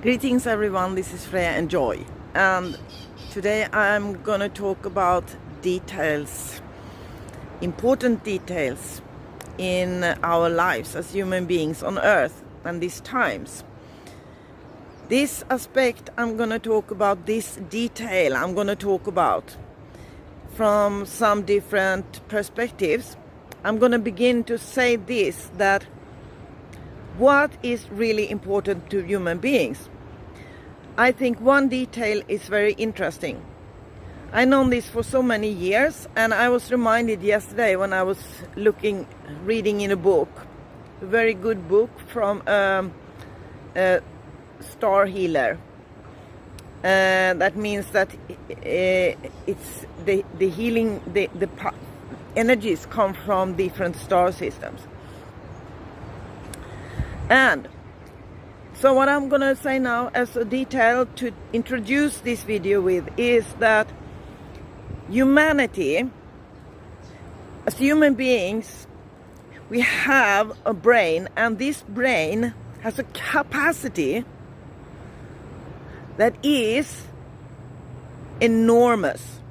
Greetings everyone, this is Freya and Joy, and today I'm gonna talk about details, important details in our lives as human beings on earth and these times. This aspect I'm gonna talk about, this detail I'm gonna talk about from some different perspectives. I'm gonna begin to say this, that what is really important to human beings. I think one detail is very interesting. I've known this for so many years, and I was reminded yesterday when I was reading in a book, a very good book from a star healer. That means that it's the healing, the energies come from different star systems. And so what I'm going to say now as a detail to introduce this video with is that humanity, as human beings, we have a brain, and this brain has a capacity that is enormous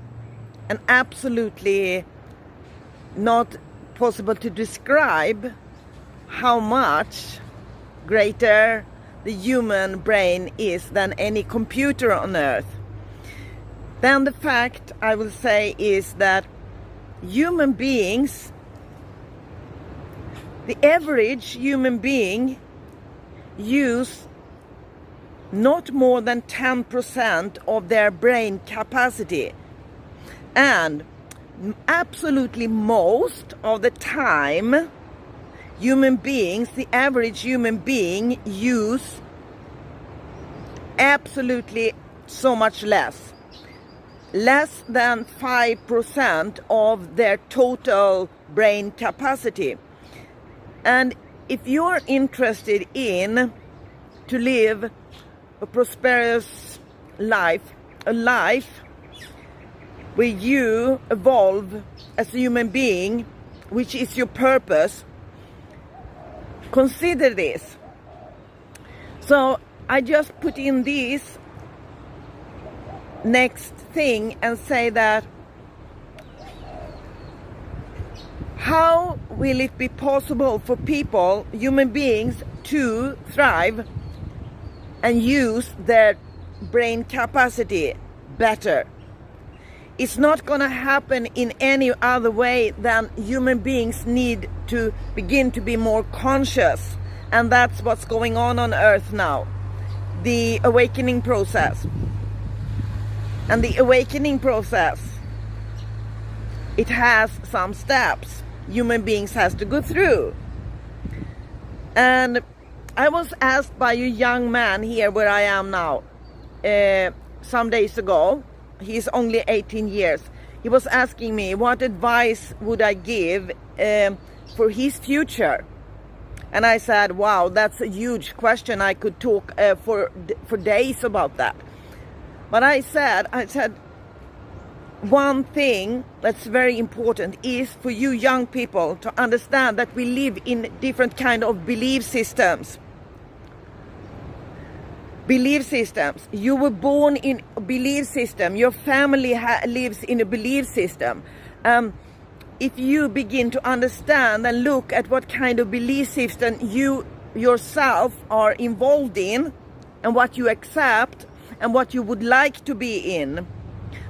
and absolutely not possible to describe how much greater the human brain is than any computer on earth. Then the fact I will say is that human beings, the average human being, use not more than 10% of their brain capacity, and absolutely most of the time human beings, the average human being, use absolutely so much less than 5% of their total brain capacity. And if you're interested in to live a prosperous life, a life where you evolve as a human being, which is your purpose, consider this. So I just put in this next thing and say that how will it be possible for people, human beings, to thrive and use their brain capacity better? It's not going to happen in any other way than human beings need to begin to be more conscious. And that's what's going on Earth now. The awakening process. And the awakening process, it has some steps human beings has to go through. And I was asked by a young man here where I am now, some days ago. He's only 18 years. He was asking me what advice would I give for his future. And I said, wow, that's a huge question. I could talk for days about that. But I said, one thing that's very important is for you young people to understand that we live in different kind of belief systems. Belief systems. You were born in a belief system. Your family lives in a belief system. If you begin to understand and look at what kind of belief system you yourself are involved in, and what you accept and what you would like to be in,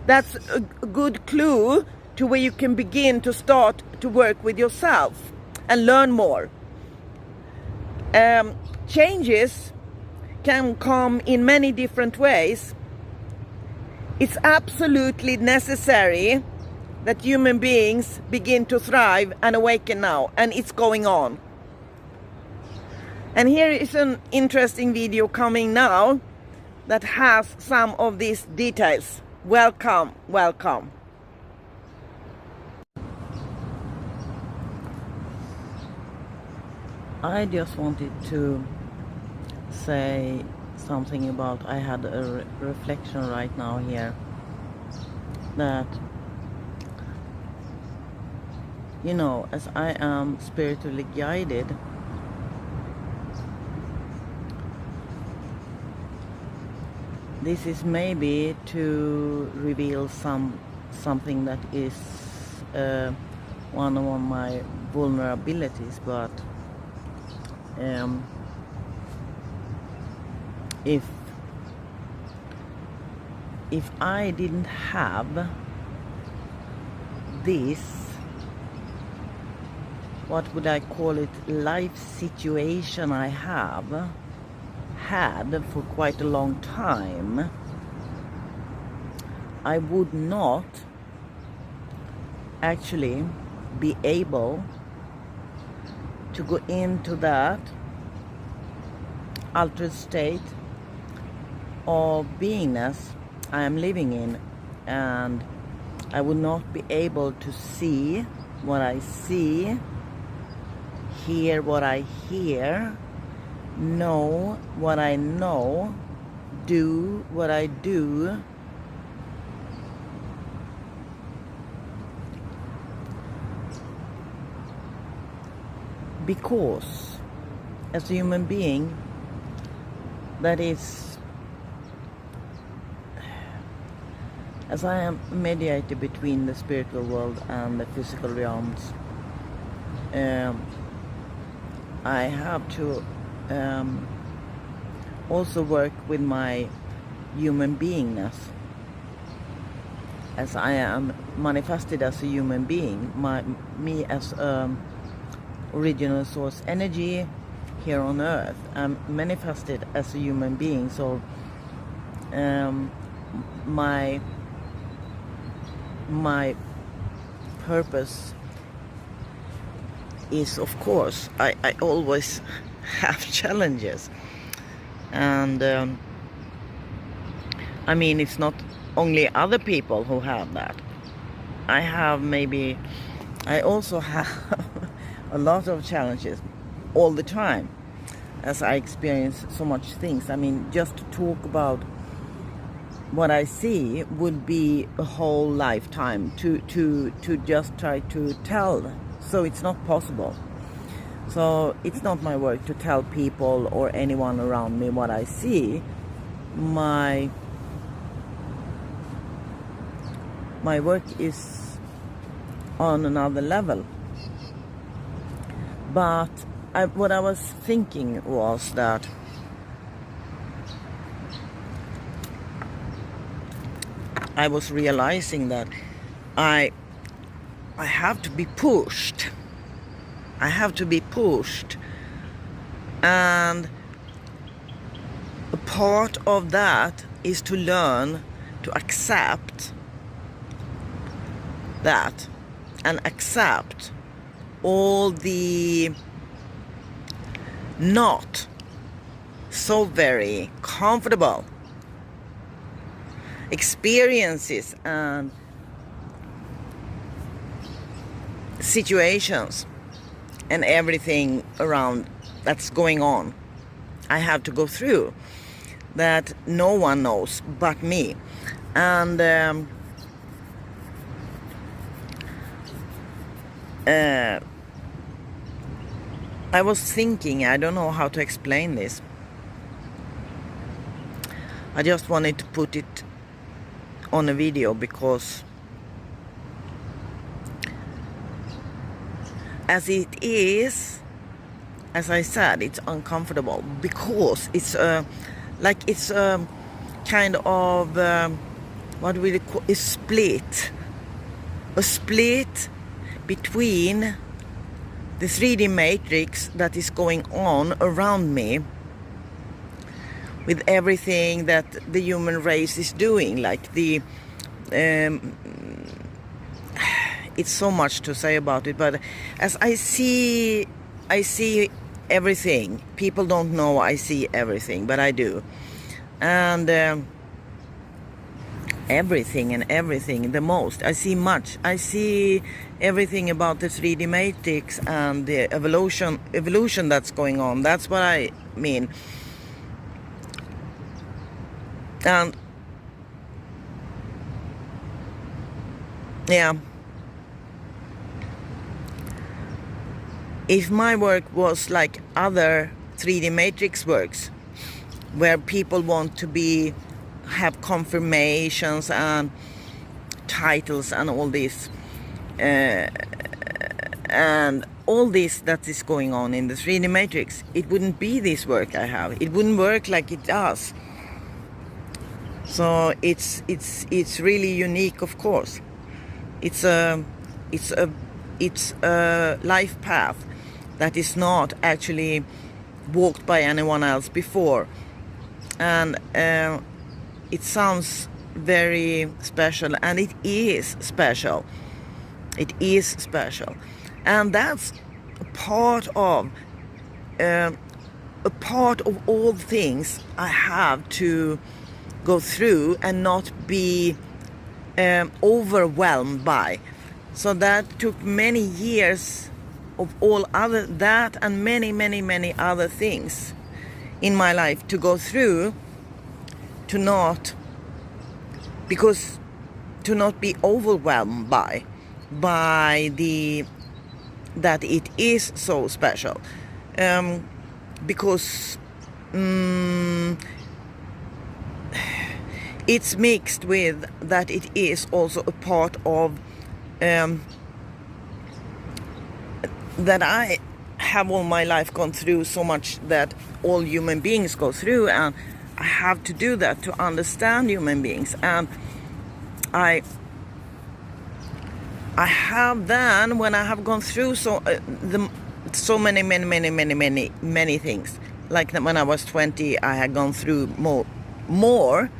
that's a good clue to where you can begin to start to work with yourself and learn more. Changes can come in many different ways. It's absolutely necessary that human beings begin to thrive and awaken now, and it's going on. And here is an interesting video coming now that has some of these details. Welcome, welcome. I just wanted to say something about, I had a reflection right now here, that, you know, as I am spiritually guided, this is maybe to reveal something that is one of my vulnerabilities, but if I didn't have this, what would I call it, life situation I have had for quite a long time, I would not actually be able to go into that altered state of beingness I am living in, and I would not be able to see what I see, hear what I hear, know what I know, do what I do, because as a human being, that is, as I am a mediator between the spiritual world and the physical realms, I have to also work with my human beingness. As I am manifested as a human being, me as original source energy here on earth, I'm manifested as a human being. So my purpose is, of course, I always have challenges, and I mean, it's not only other people who have that. I also have a lot of challenges all the time, as I experience so much things. I mean, just to talk about what I see would be a whole lifetime to just try to tell. So it's not possible. So it's not my work to tell people or anyone around me what I see. My work is on another level. But what I was thinking was that I was realizing that I have to be pushed. I have to be pushed. And a part of that is to learn to accept that, and accept all the not so very comfortable experiences and situations and everything around that's going on. I have to go through that no one knows but me. And I was thinking, I don't know how to explain this. I just wanted to put it on a video because as it is, as I said, it's uncomfortable because it's it's a kind of what we call a split between the 3D matrix that is going on around me with everything that the human race is doing, like the it's so much to say about it, but as I see everything. People don't know I see everything, but I do. And everything the most. I see much. I see everything about the 3D matrix and the evolution that's going on. That's what I mean. And yeah, if my work was like other 3D matrix works, where people want to be have confirmations and titles and all this, and all this that is going on in the 3D matrix, it wouldn't be this work I have. It wouldn't work like it does. So it's really unique, of course. It's a life path that is not actually walked by anyone else before, and it sounds very special, and it is special. It is special, and that's a part of all things I have to go through and not be overwhelmed by. So that took many years of all other that and many other things in my life to go through, to not be overwhelmed by that it is so special, because it's mixed with that it is also a part of that I have all my life gone through so much that all human beings go through, and I have to do that to understand human beings. And I have then, when I have gone through so many things, like when I was 20, I had gone through more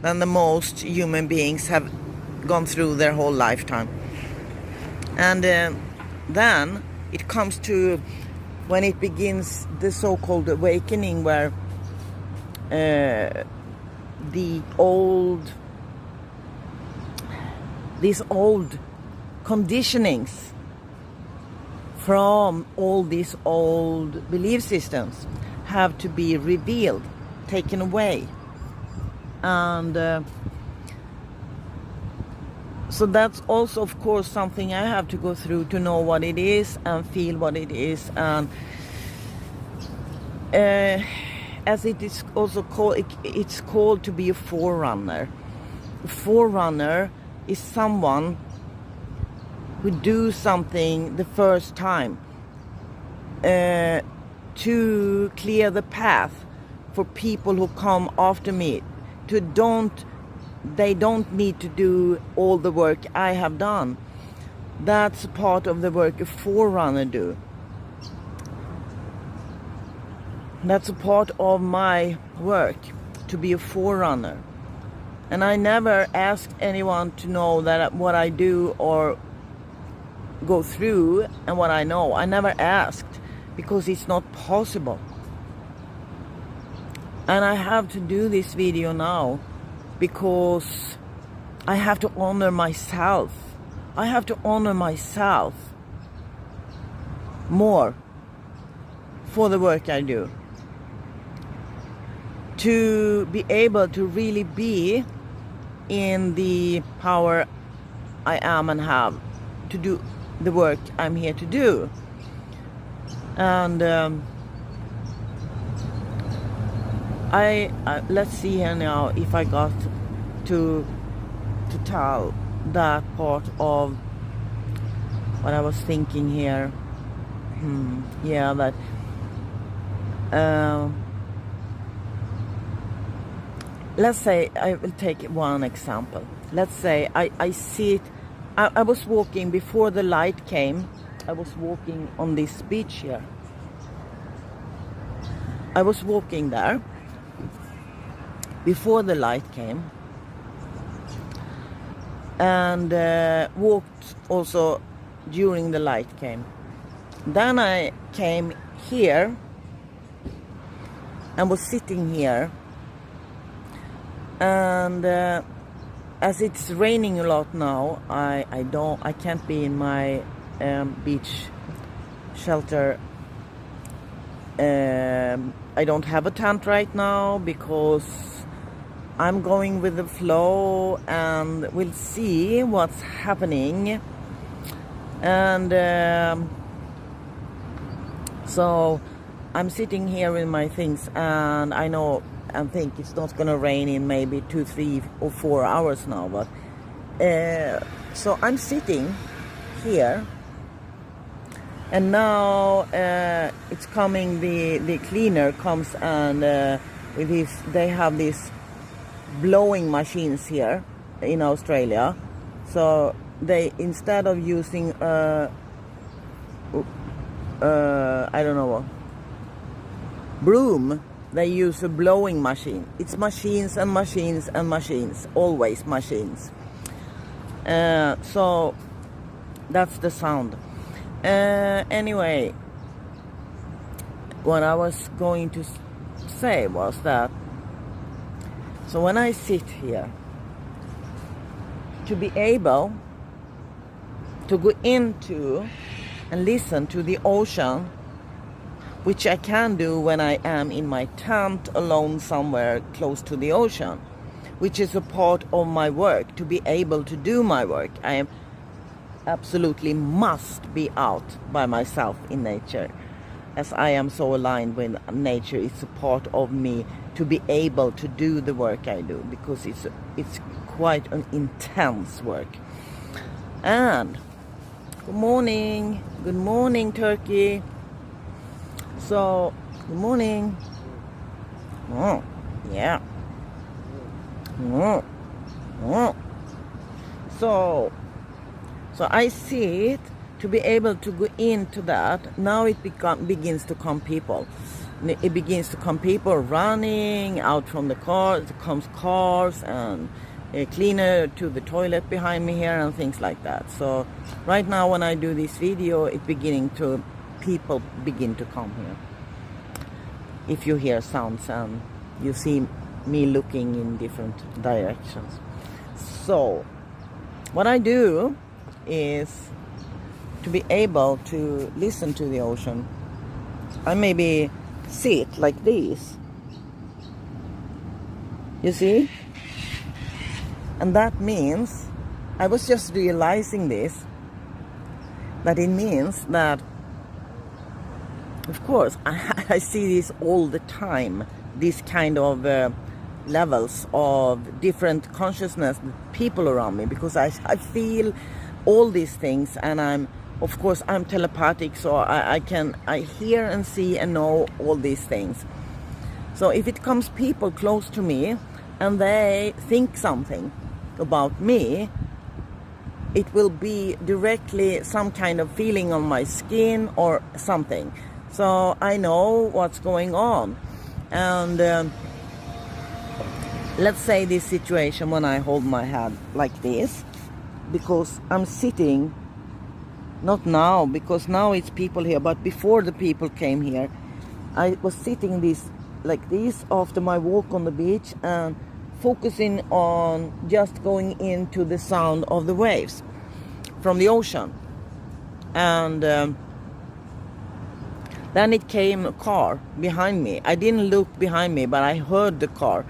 than the most human beings have gone through their whole lifetime. And then it comes to when it begins the so-called awakening, where these old conditionings from all these old belief systems have to be revealed, taken away. And so that's also, of course, something I have to go through to know what it is and feel what it is. And as it is also called, it's called to be a forerunner. A forerunner is someone who do something the first time to clear the path for people who come after me. They don't need to do all the work I have done. That's part of the work a forerunner do. That's a part of my work, to be a forerunner. And I never asked anyone to know that what I do or go through and what I know. I never asked, because it's not possible. And I have to do this video now because I have to honor myself. I have to honor myself more for the work I do. To be able to really be in the power I am and have to do the work I'm here to do. And let's see here now if I got to tell that part of what I was thinking here. Yeah, that let's say I will take one example. Let's say I sit. I was walking before the light came. I was walking on this beach here. I was walking there before the light came, and walked also during the light came. Then I came here and was sitting here, and as it's raining a lot now, I can't be in my beach shelter. I don't have a tent right now because I'm going with the flow, and we'll see what's happening. And so I'm sitting here in my things, and I know and think it's not going to rain in maybe 2, 3 or 4 hours now. But so I'm sitting here, and now it's coming. The cleaner comes, and with his, they have these blowing machines here in Australia. So they, instead of using I don't know, broom, they use a blowing machine. It's machines and machines and machines, always machines. So that's the sound. Anyway, what I was going to say was that, so when I sit here, to be able to go into and listen to the ocean, which I can do when I am in my tent alone somewhere close to the ocean, which is a part of my work. To be able to do my work, I am absolutely must be out by myself in nature, as I am so aligned with nature. It's a part of me to be able to do the work I do, because it's quite an intense work. And good morning Turkey. So good morning. Oh yeah. So I see it, to be able to go into that. Now it begins to come people. It begins to come people running out from the cars. It comes cars and a cleaner to the toilet behind me here and things like that. So right now when I do this video, people begin to come here. If you hear sounds and you see me looking in different directions. So what I do is to be able to listen to the ocean. I maybe sit like this, you see, and that means, I was just realizing this, that it means that, of course, I see this all the time, these kind of levels of different consciousness, people around me, because I feel all these things, and I'm telepathic, so I hear and see and know all these things. So if it comes people close to me and they think something about me, it will be directly some kind of feeling on my skin or something. So I know what's going on. And let's say this situation when I hold my head like this, because I'm sitting, not now, because now it's people here, but before the people came here, I was sitting like this after my walk on the beach and focusing on just going into the sound of the waves from the ocean. And then it came a car behind me. I didn't look behind me, but I heard the car,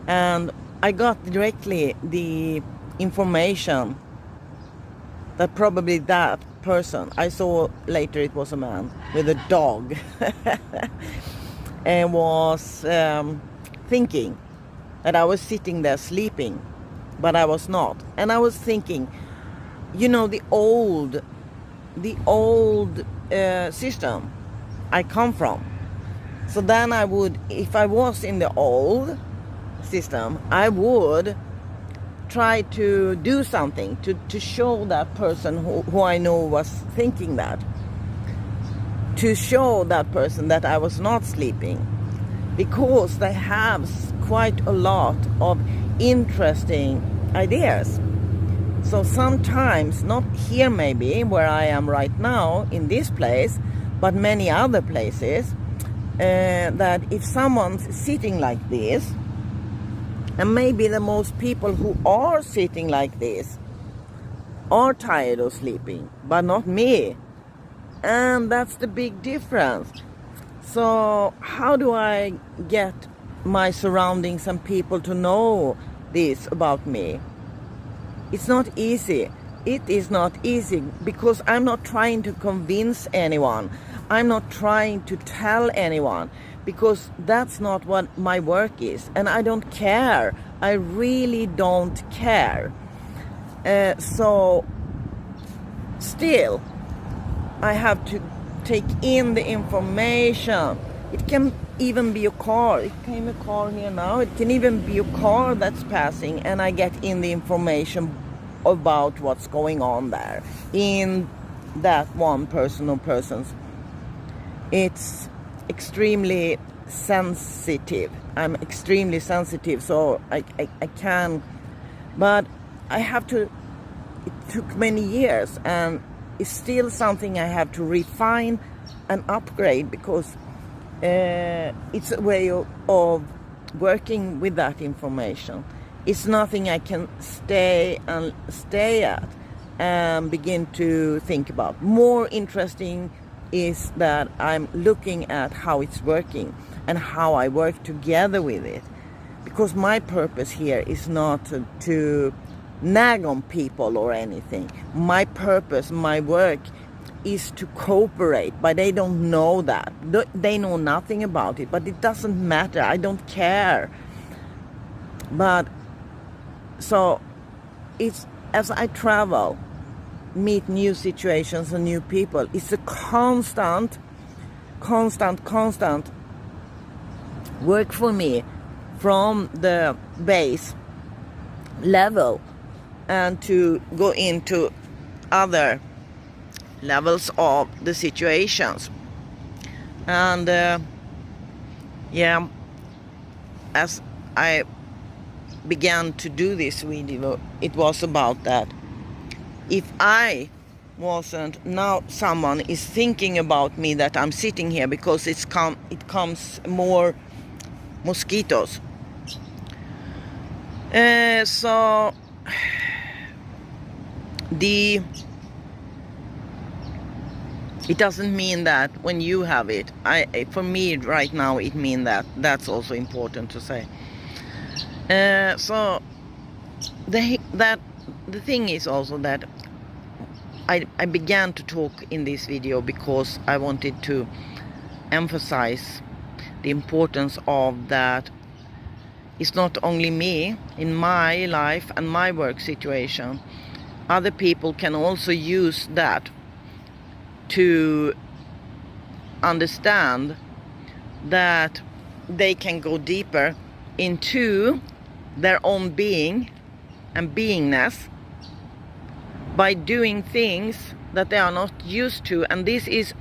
and I got directly the information that probably that person, I saw later it was a man with a dog, and was thinking that I was sitting there sleeping, but I was not. And I was thinking, you know, the old system I come from. So then I would, if I was in the old system, I would try to do something to show that person who I know was thinking that, to show that person that I was not sleeping, because they have quite a lot of interesting ideas. So sometimes, not here maybe where I am right now in this place, but many other places, that if someone's sitting like this, and maybe the most people who are sitting like this are tired of sleeping, but not me. And that's the big difference. So how do I get my surroundings and people to know this about me? It's not easy. It is not easy, because I'm not trying to convince anyone. I'm not trying to tell anyone, because that's not what my work is, and I don't care. I really don't care. So still, I have to take in the information. It can even be a car. It came a car here now. It can even be a car that's passing, and I get in the information about what's going on there in that one person or persons. It's extremely sensitive. I'm extremely sensitive, so I can, but I have to. It took many years, and it's still something I have to refine and upgrade, because it's a way of working with that information. It's nothing I can stay at and begin to think about. More interesting is that I'm looking at how it's working and how I work together with it. Because my purpose here is not to nag on people or anything. My purpose, my work is to cooperate, but they don't know that. They know nothing about it, but it doesn't matter. I don't care. But so it's, as I travel, meet new situations and new people, it's a constant work for me from the base level and to go into other levels of the situations. And yeah, as I began to do this video, it was about that. If I wasn't, now someone is thinking about me that I'm sitting here because it comes more mosquitoes. So it doesn't mean that when you have it, for me right now it means that. That's also important to say. So the thing is also that I began to talk in this video because I wanted to emphasize the importance of that. It's not only me in my life and my work situation. Other people can also use that to understand that they can go deeper into their own being and beingness by doing things that they are not used to. And this is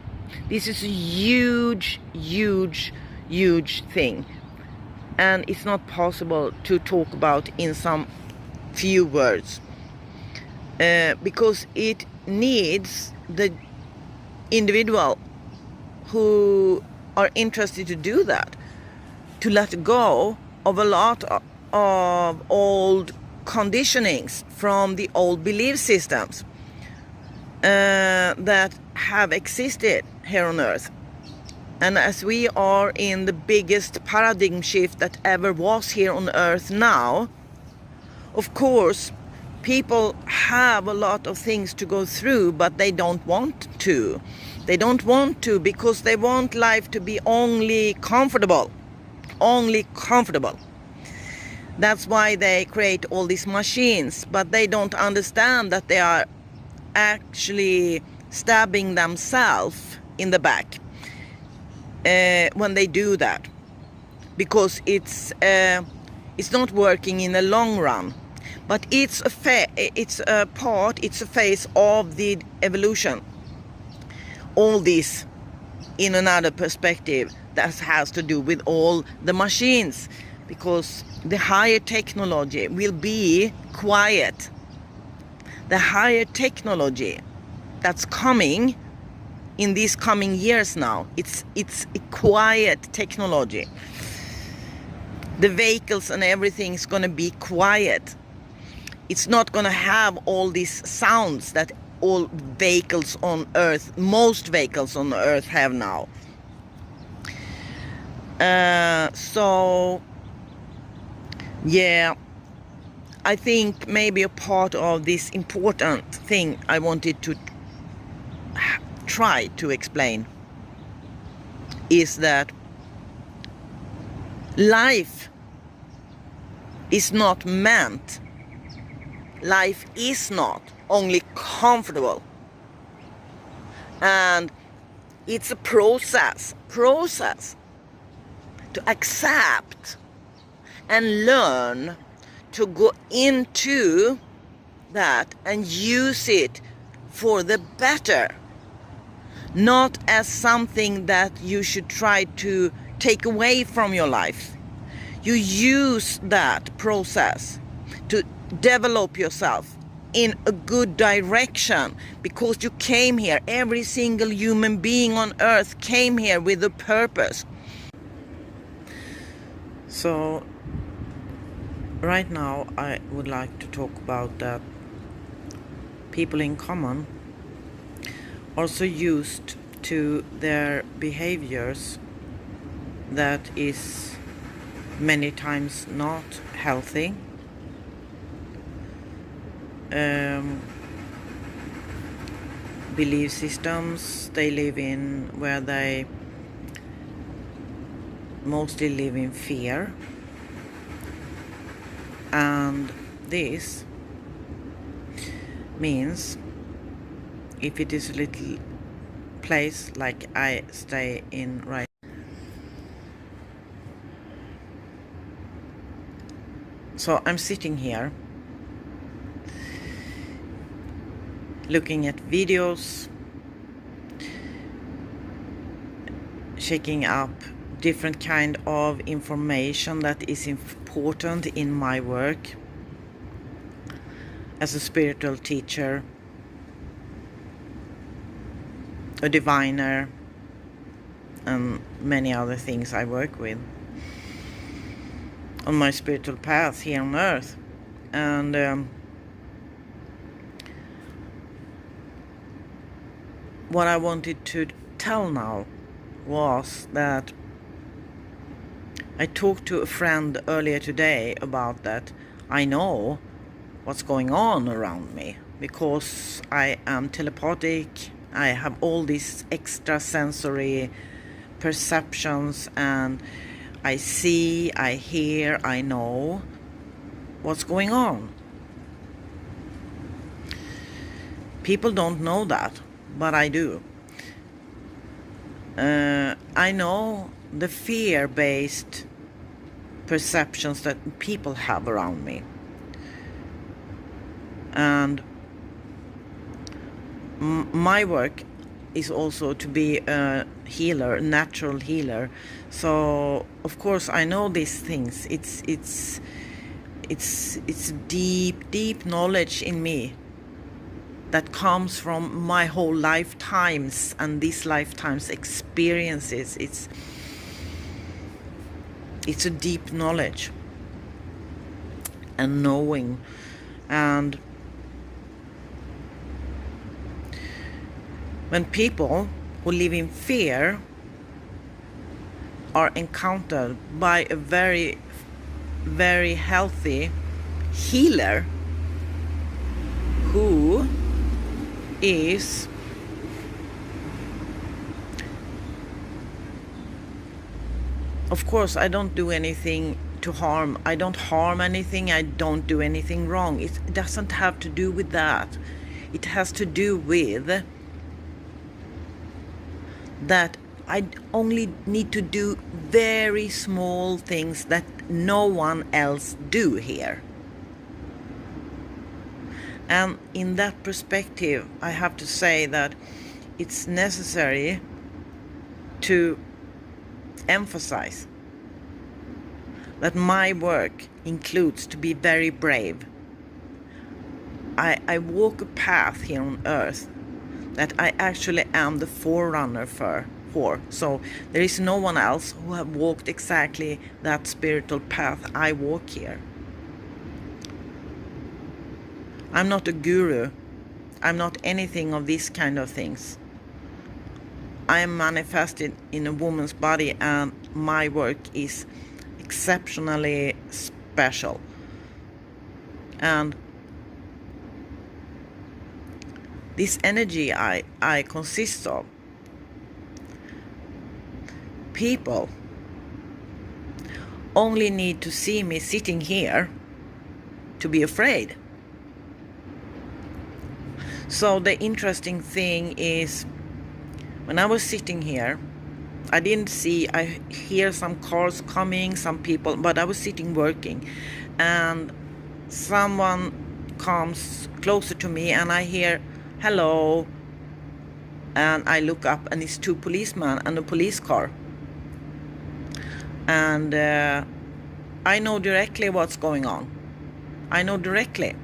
a huge thing, and it's not possible to talk about in some few words, because it needs the individual who are interested to do that, to let go of a lot of old conditionings from the old belief systems that have existed here on earth. And as we are in the biggest paradigm shift that ever was here on earth now, of course people have a lot of things to go through, but they don't want to. They don't want to because they want life to be only comfortable. That's why they create all these machines, but they don't understand that they are actually stabbing themselves in the back when they do that, because it's not working in the long run. But it's a phase of the evolution. All this in another perspective that has to do with all the machines, because the higher technology will be quiet. The higher technology that's coming in these coming years now, it's a quiet technology. The vehicles and everything is going to be quiet. It's not going to have all these sounds that all vehicles on earth, most vehicles on earth have now. So yeah, I think maybe a part of this important thing I wanted to try to explain is that life is not meant, life is not only comfortable, and it's a process to accept and learn to go into that and use it for the better, not as something that you should try to take away from your life. You use that process to develop yourself in a good direction, because you came here, every single human being on earth came here with a purpose. So right now I would like to talk about that people in common also used to their behaviors that is many times not healthy, belief systems they live in, where they mostly live in fear. And this means, if it is a little place like I stay in right, so I'm sitting here looking at videos, checking up different kind of information that is important in my work as a spiritual teacher, a diviner, and many other things I work with on my spiritual path here on earth. And what I wanted to tell now was that I talked to a friend earlier today about that. I know what's going on around me because I am telepathic. I have all these extra sensory perceptions, and I see, I hear, I know what's going on. People don't know that, but I do. I know the fear-based perceptions that people have around me. And my work is also to be a healer, a natural healer. So of course I know these things. It's deep knowledge in me that comes from my whole lifetimes and this lifetime's experiences. It's a deep knowledge and knowing. And when people who live in fear are encountered by a very, very healthy healer who is of course I don't do anything to harm. I don't harm anything. I don't do anything wrong. It doesn't have to do with that. It has to do with that I only need to do very small things that no one else do here. And in that perspective, I have to say that it's necessary to emphasize that my work includes to be very brave. I walk a path here on earth that I actually am the forerunner for. So there is no one else who have walked exactly that spiritual path I walk here. I'm not a guru. I'm not anything of these kind of things. I am manifested in a woman's body, and my work is exceptionally special. And this energy I consist of people only need to see me sitting here to be afraid. So the interesting thing is, when I was sitting here, I hear some cars coming, some people, but I was sitting working, and someone comes closer to me and I hear hello, and I look up and it's two policemen and a police car, and I know directly what's going on. I know directly.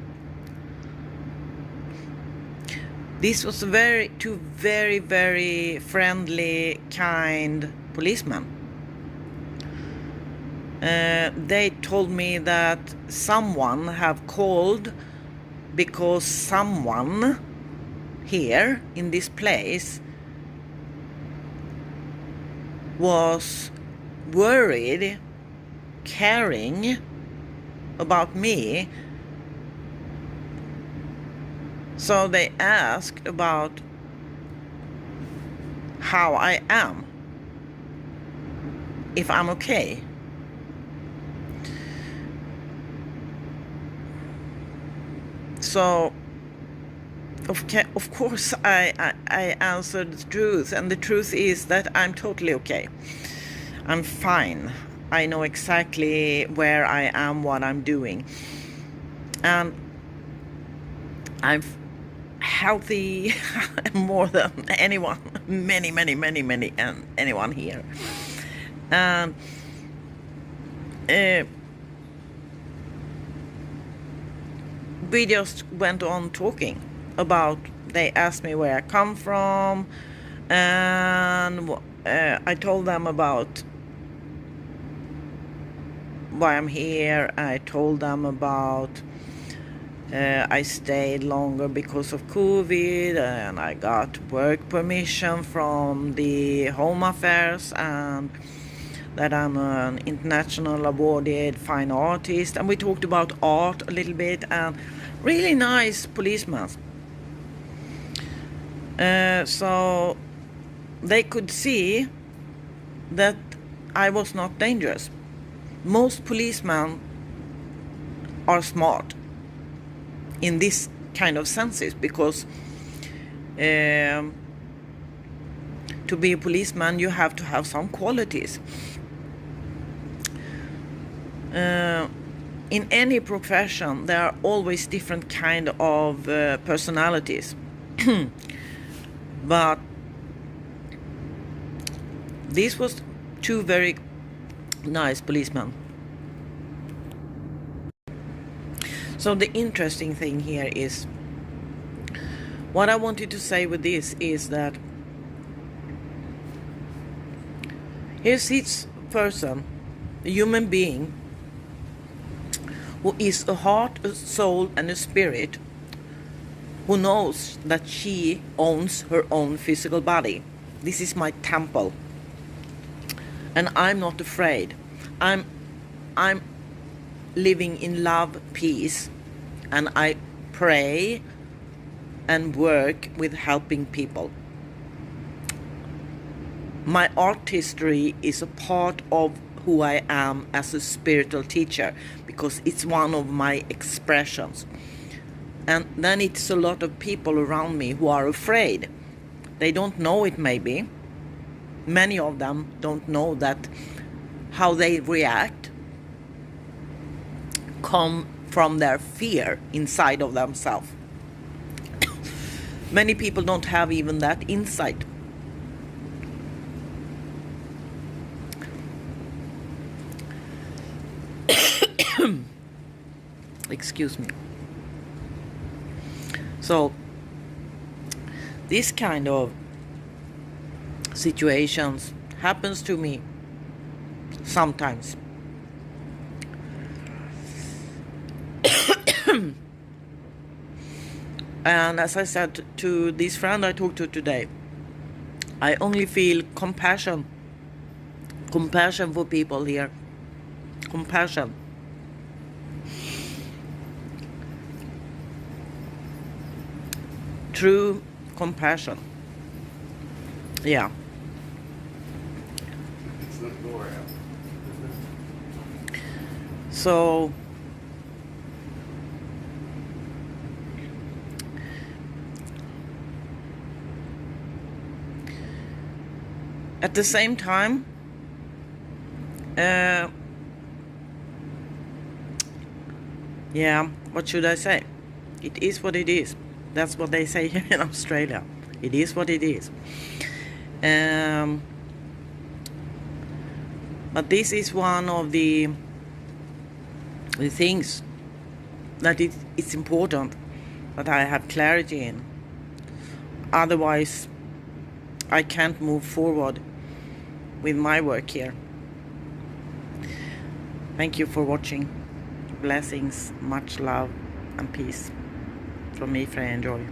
This was two very, very friendly, kind policemen. They told me that someone have called because someone here in this place was worried, caring about me. So they asked about how I am, if I'm okay. So of course I answered the truth, and the truth is that I'm totally okay. I'm fine. I know exactly where I am, what I'm doing, and I'm healthy more than anyone, many, and anyone here. And we just went on talking about, they asked me where I come from, and I told them about why I'm here. I told them about I stayed longer because of COVID, and I got work permission from the Home Affairs, and that I'm an international awarded fine artist. And we talked about art a little bit, and really nice policemen. So they could see that I was not dangerous. Most policemen are smart in this kind of senses, because to be a policeman you have to have some qualities. In any profession there are always different kind of personalities. But this was two very nice policemen. So the interesting thing here is, what I wanted to say with this is that here sits a person, a human being, who is a heart, a soul, and a spirit, who knows that she owns her own physical body. This is my temple, and I'm not afraid. I'm living in love, peace, and I pray and work with helping people. My art history is a part of who I am as a spiritual teacher, because it's one of my expressions. And then it's a lot of people around me who are afraid. They don't know it, maybe. Many of them don't know that how they react come from their fear inside of themselves. Many people don't have even that insight. Excuse me. So this kind of situations happens to me sometimes. And as I said to this friend I talked to today, I only feel compassion for people here. Compassion. True compassion. Yeah. So at the same time, yeah, what should I say? It is what it is. That's what they say here in Australia. It is what it is. But this is one of the things that it's important that I have clarity in. Otherwise, I can't move forward with my work here. Thank you for watching. Blessings, much love and peace from me, Freya and Joy.